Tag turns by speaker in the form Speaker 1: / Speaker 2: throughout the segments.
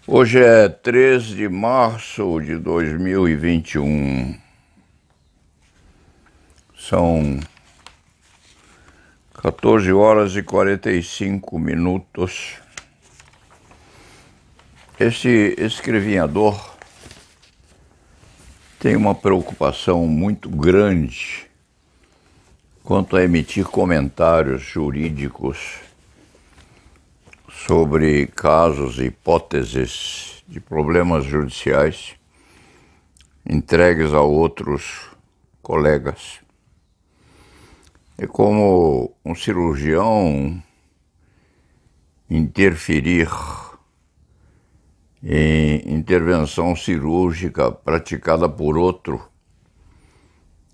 Speaker 1: Hoje é 3 de março de 2021. São 14 horas e 45 minutos. Este escrevinhador tem uma preocupação muito grande quanto a emitir comentários jurídicos sobre casos e hipóteses de problemas judiciais entregues a outros colegas. É como um cirurgião interferir em intervenção cirúrgica praticada por outro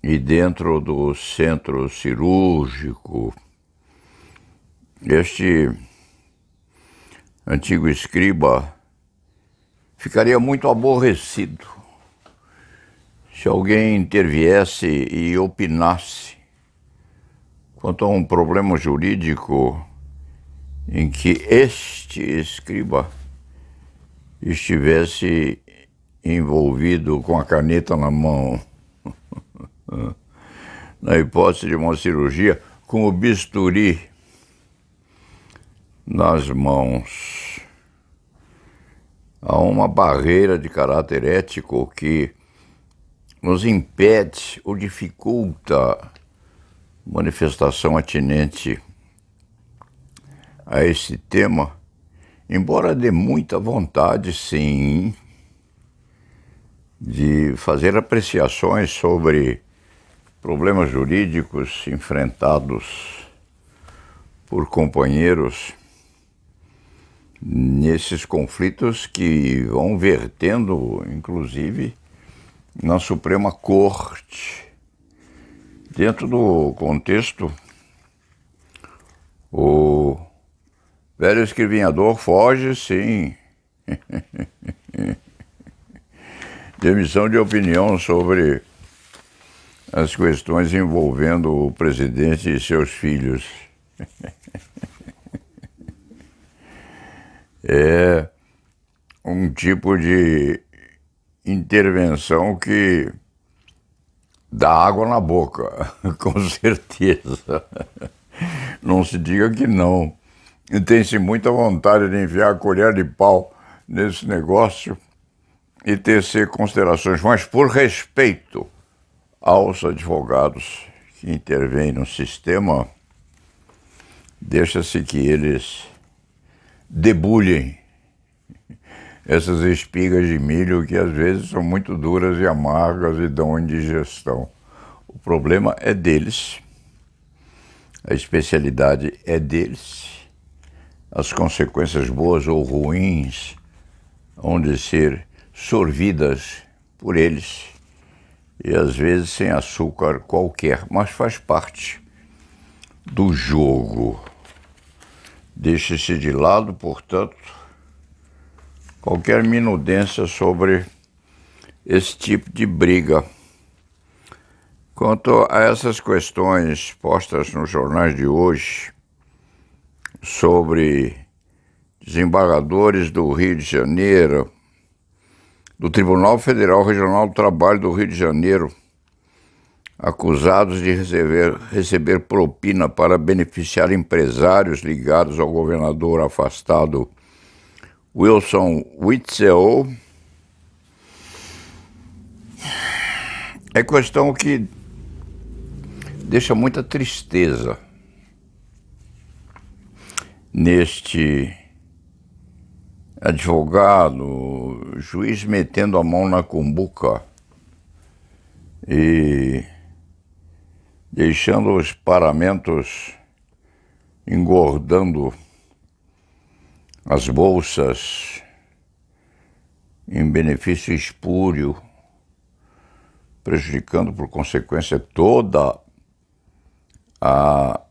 Speaker 1: e dentro do centro cirúrgico. Este antigo escriba ficaria muito aborrecido se alguém interviesse e opinasse quanto a um problema jurídico em que este escriba estivesse envolvido com a caneta na mão. Na hipótese de uma cirurgia, com o bisturi nas mãos. Há uma barreira de caráter ético que nos impede ou dificulta manifestação atinente a esse tema, embora dê muita vontade, sim, de fazer apreciações sobre problemas jurídicos enfrentados por companheiros nesses conflitos que vão vertendo, inclusive, na Suprema Corte. Dentro do contexto, o velho escrevinhador foge, sim, de emissão de opinião sobre as questões envolvendo o presidente e seus filhos. É um tipo de intervenção que dá água na boca, com certeza. Não se diga que não. E tem-se muita vontade de enfiar a colher de pau nesse negócio e tecer considerações, mas por respeito aos advogados que intervêm no sistema, deixa-se que eles debulhem essas espigas de milho que às vezes são muito duras e amargas e dão indigestão. O problema é deles, a especialidade é deles, as consequências boas ou ruins hão de ser sorvidas por eles, e às vezes sem açúcar qualquer, mas faz parte do jogo. Deixe-se de lado, portanto, qualquer minudência sobre esse tipo de briga. Quanto a essas questões postas nos jornais de hoje, sobre desembargadores do Rio de Janeiro, do Tribunal Federal Regional do Trabalho do Rio de Janeiro, acusados de receber propina para beneficiar empresários ligados ao governador afastado Wilson Witzel, é questão que deixa muita tristeza neste advogado, juiz metendo a mão na cumbuca e deixando os paramentos engordando as bolsas em benefício espúrio, prejudicando por consequência toda a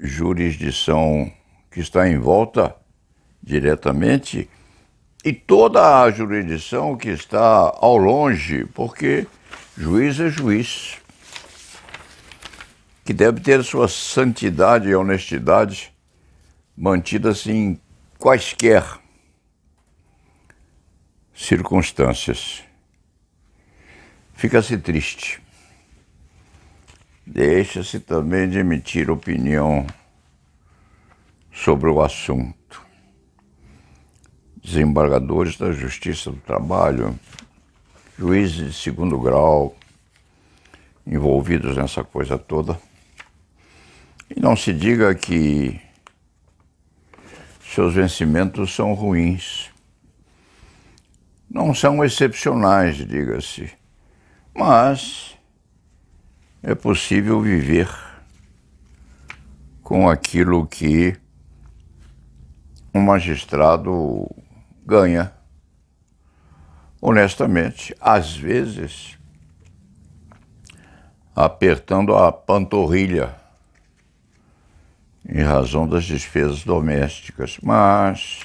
Speaker 1: jurisdição que está em volta diretamente e toda a jurisdição que está ao longe, porque juiz é juiz, que deve ter sua santidade e honestidade mantidas em quaisquer circunstâncias. Fica-se triste. Deixa-se também de emitir opinião sobre o assunto. Desembargadores da Justiça do Trabalho, juízes de segundo grau, envolvidos nessa coisa toda. E não se diga que seus vencimentos são ruins. Não são excepcionais, diga-se, mas é possível viver com aquilo que um magistrado ganha, honestamente, às vezes apertando a panturrilha em razão das despesas domésticas, mas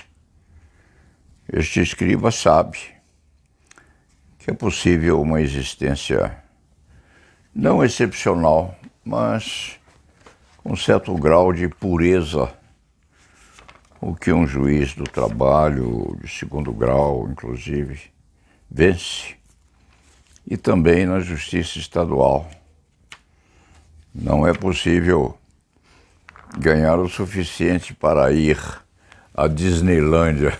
Speaker 1: este escriba sabe que é possível uma existência não excepcional, mas com certo grau de pureza, o que um juiz do trabalho de segundo grau, inclusive, vence, e também na justiça estadual. Não é possível ganhar o suficiente para ir à Disneylândia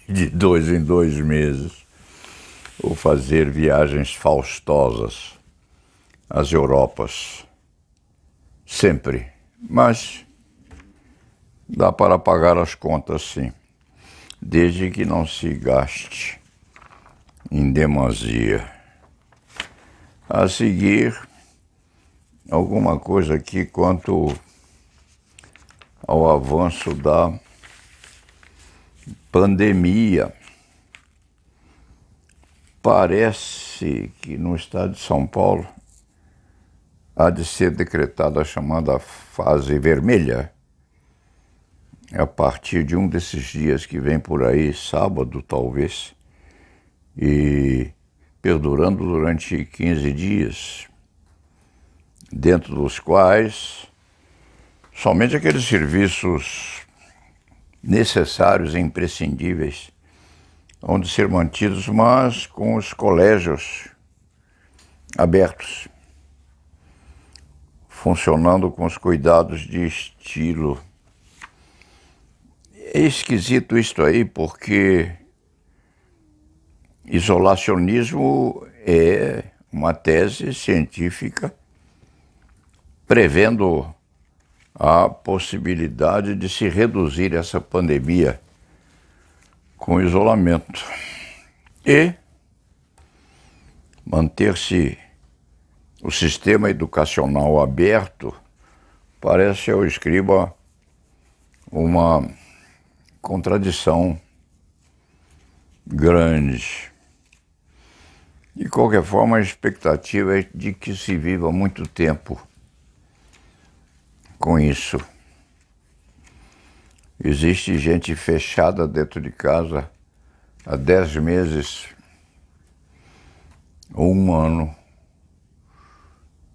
Speaker 1: de 2 em 2 meses ou fazer viagens faustosas às Europas. Sempre. Mas dá para pagar as contas, sim, desde que não se gaste em demasia. A seguir, alguma coisa aqui quanto ao avanço da pandemia. Parece que no estado de São Paulo há de ser decretada a chamada fase vermelha, a partir de um desses dias que vem por aí, sábado talvez, e perdurando durante 15 dias, dentro dos quais somente aqueles serviços necessários e imprescindíveis vão de ser mantidos, mas com os colégios abertos, funcionando com os cuidados de estilo. É esquisito isto aí, porque isolacionismo é uma tese científica prevendo a possibilidade de se reduzir essa pandemia com isolamento e manter-se o sistema educacional aberto. Parece ao escriba uma contradição grande. De qualquer forma, a expectativa é de que se viva muito tempo com isso. Existe gente fechada dentro de casa há 10 meses ou 1 ano.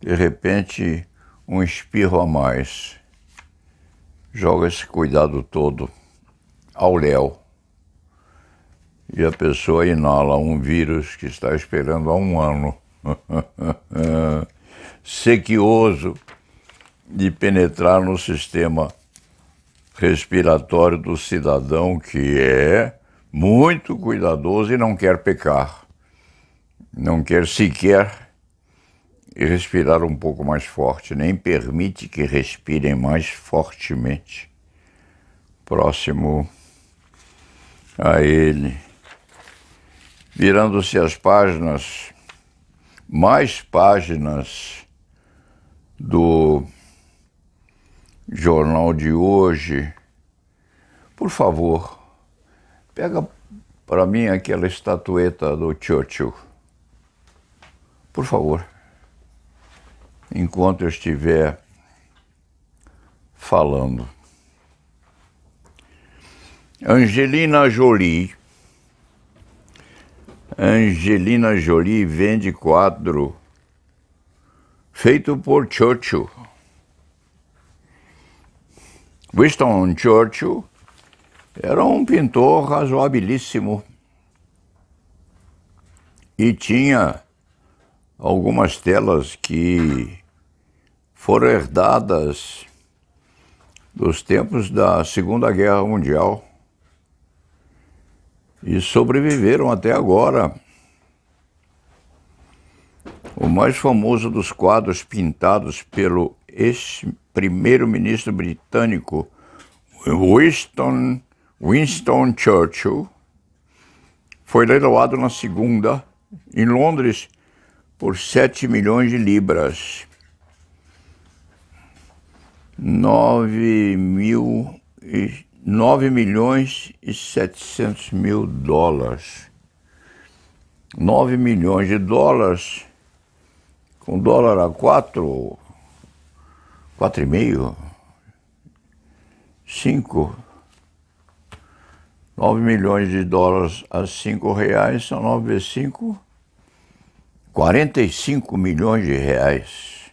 Speaker 1: De repente, um espirro a mais joga esse cuidado todo ao léu. E a pessoa inala um vírus que está esperando há 1 ano. Sequioso de penetrar no sistema respiratório do cidadão, que é muito cuidadoso e não quer pecar. Não quer sequer respirar um pouco mais forte, nem permite que respirem mais fortemente próximo a ele. Virando-se as páginas, mais páginas do jornal de hoje, por favor, pega para mim aquela estatueta do Churchill, por favor, enquanto eu estiver falando. Angelina Jolie vende quadro feito por Churchill. Winston Churchill era um pintor razoabilíssimo, E tinha algumas telas que foram herdadas dos tempos da Segunda Guerra Mundial e sobreviveram até agora. O mais famoso dos quadros pintados pelo ex-primeiro-ministro britânico Winston Churchill foi leiloado na segunda, em Londres, por 7 milhões de libras. 9 milhões e 700 mil dólares. 9 milhões de dólares, com dólar a 4,5, 5. 9 milhões de dólares a R$5 são 9 vezes 5, 45 milhões de reais.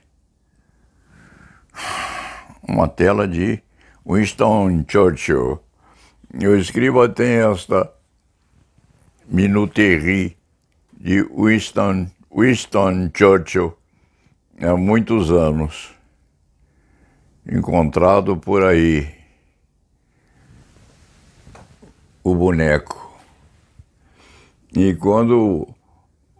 Speaker 1: Uma tela de Winston Churchill. E o escriba tem esta minuterie de Winston Churchill há muitos anos, encontrado por aí o boneco. E quando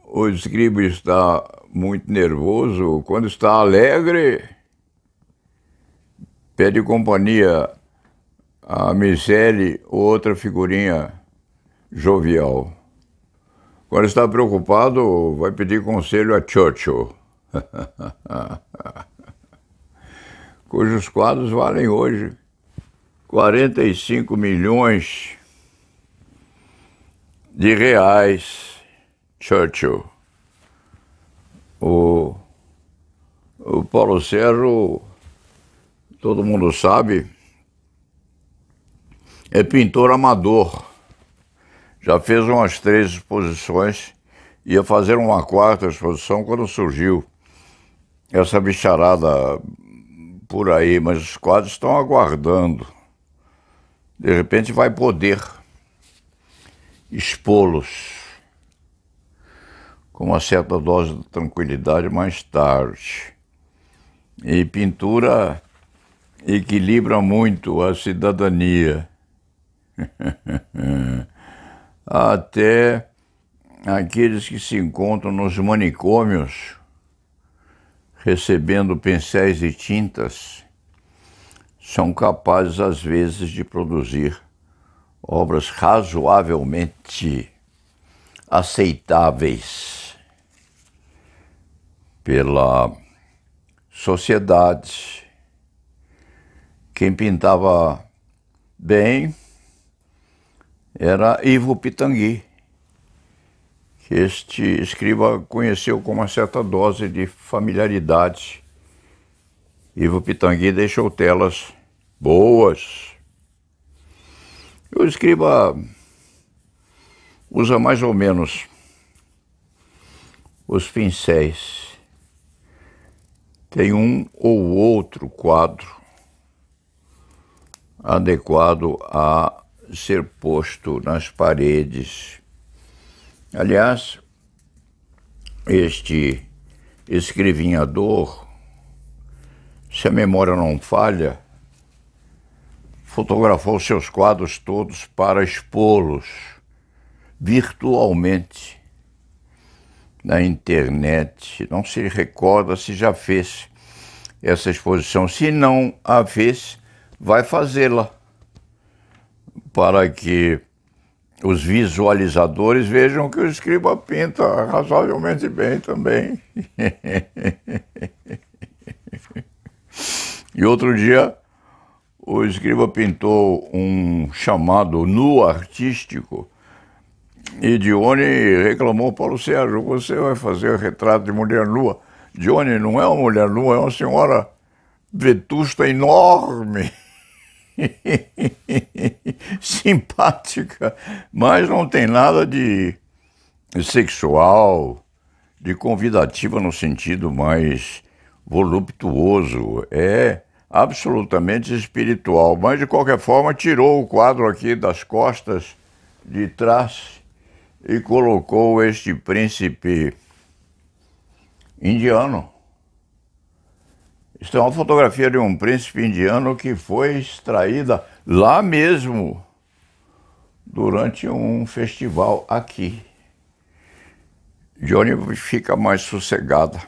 Speaker 1: o escriba está muito nervoso, quando está alegre, pede companhia a Miceli ou outra figurinha jovial. Quando está preocupado, vai pedir conselho a Churchill, cujos quadros valem hoje 45 milhões de reais. Churchill. O Paulo Serro, todo mundo sabe, é pintor amador. Já fez umas 3 exposições, ia fazer uma 4ª exposição quando surgiu essa bicharada por aí, mas os quadros estão aguardando. De repente vai poder expô-los com uma certa dose de tranquilidade mais tarde. E pintura equilibra muito a cidadania. Até aqueles que se encontram nos manicômios recebendo pincéis e tintas são capazes, às vezes, de produzir obras razoavelmente aceitáveis pela sociedade. Quem pintava bem era Ivo Pitangui, que este escriba conheceu com uma certa dose de familiaridade. Ivo Pitangui deixou telas boas. O escriba usa mais ou menos os pincéis. Tem um ou outro quadro adequado a ser posto nas paredes. Aliás, este escrevinhador, se a memória não falha, fotografou seus quadros todos para expô-los virtualmente na internet. Não se recorda se já fez essa exposição. Se não a fez, vai fazê-la, para que os visualizadores vejam que o escriba pinta razoavelmente bem também. E outro dia, o escriba pintou um chamado nu artístico, e Dione reclamou: Paulo Sérgio, você vai fazer retrato de mulher nua. Dione, não é uma mulher nua, é uma senhora vetusta enorme, simpática, mas não tem nada de sexual, de convidativa no sentido mais voluptuoso. É absolutamente espiritual, mas de qualquer forma tirou o quadro aqui das costas de trás e colocou este príncipe indiano. Isso é uma fotografia de um príncipe indiano que foi extraída lá mesmo, durante um festival aqui. Johnny fica mais sossegada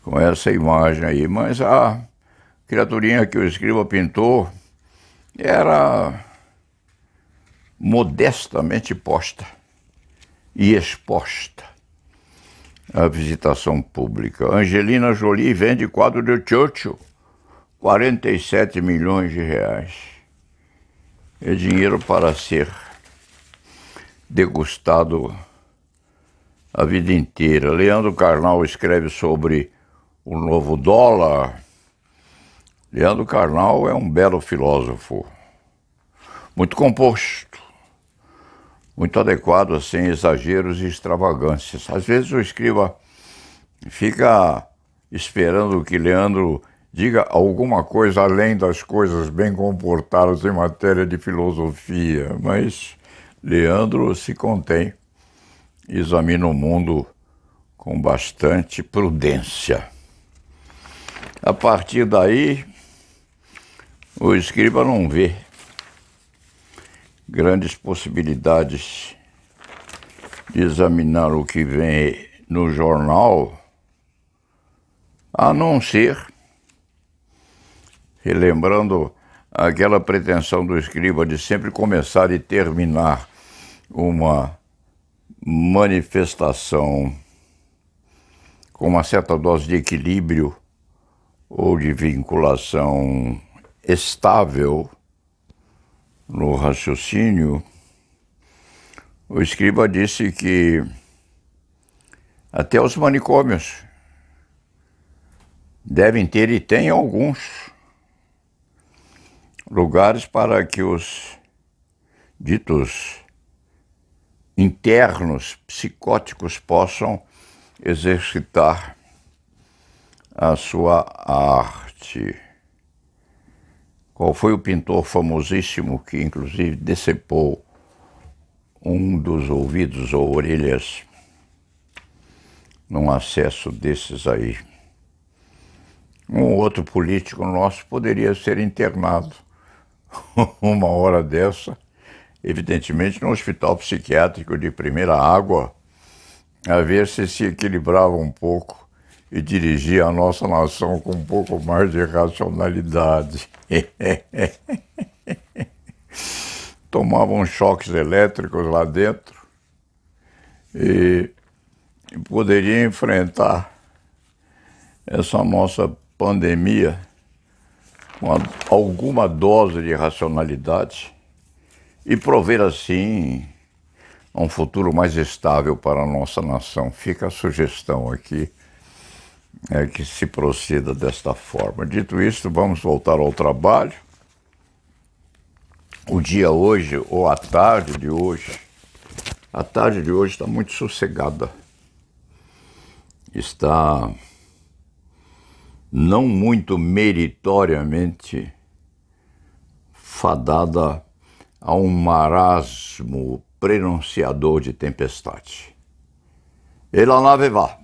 Speaker 1: com essa imagem aí, mas a criaturinha que o escriba pintou era modestamente posta e exposta à visitação pública. Angelina Jolie vende quadro de Churchill, 47 milhões de reais. É dinheiro para ser degustado a vida inteira. Leandro Carnal escreve sobre o novo dólar. Leandro Carnal é um belo filósofo, muito composto, muito adequado, sem exageros e extravagâncias. Às vezes o escriba fica esperando que Leandro diga alguma coisa além das coisas bem comportadas em matéria de filosofia, mas Leandro se contém, examina o mundo com bastante prudência. A partir daí, o escriba não vê grandes possibilidades de examinar o que vem no jornal, a não ser, relembrando aquela pretensão do escriba de sempre começar e terminar uma manifestação com uma certa dose de equilíbrio ou de vinculação estável no raciocínio, o escriba disse que até os manicômios devem ter, e tem alguns, lugares para que os ditos internos psicóticos possam exercitar a sua arte. Qual foi o pintor famosíssimo que, inclusive, decepou um dos ouvidos ou orelhas num acesso desses aí? Um outro político nosso poderia ser internado uma hora dessa, evidentemente no hospital psiquiátrico de primeira água, a ver se equilibrava um pouco e dirigia a nossa nação com um pouco mais de racionalidade. Tomavam choques elétricos lá dentro e poderia enfrentar essa nossa pandemia com alguma dose de racionalidade e prover assim um futuro mais estável para a nossa nação. Fica a sugestão aqui, que se proceda desta forma. Dito isto, vamos voltar ao trabalho. O dia hoje, ou a tarde de hoje está muito sossegada. Está não muito meritoriamente fadada a um marasmo prenunciador de tempestade. E la nave va.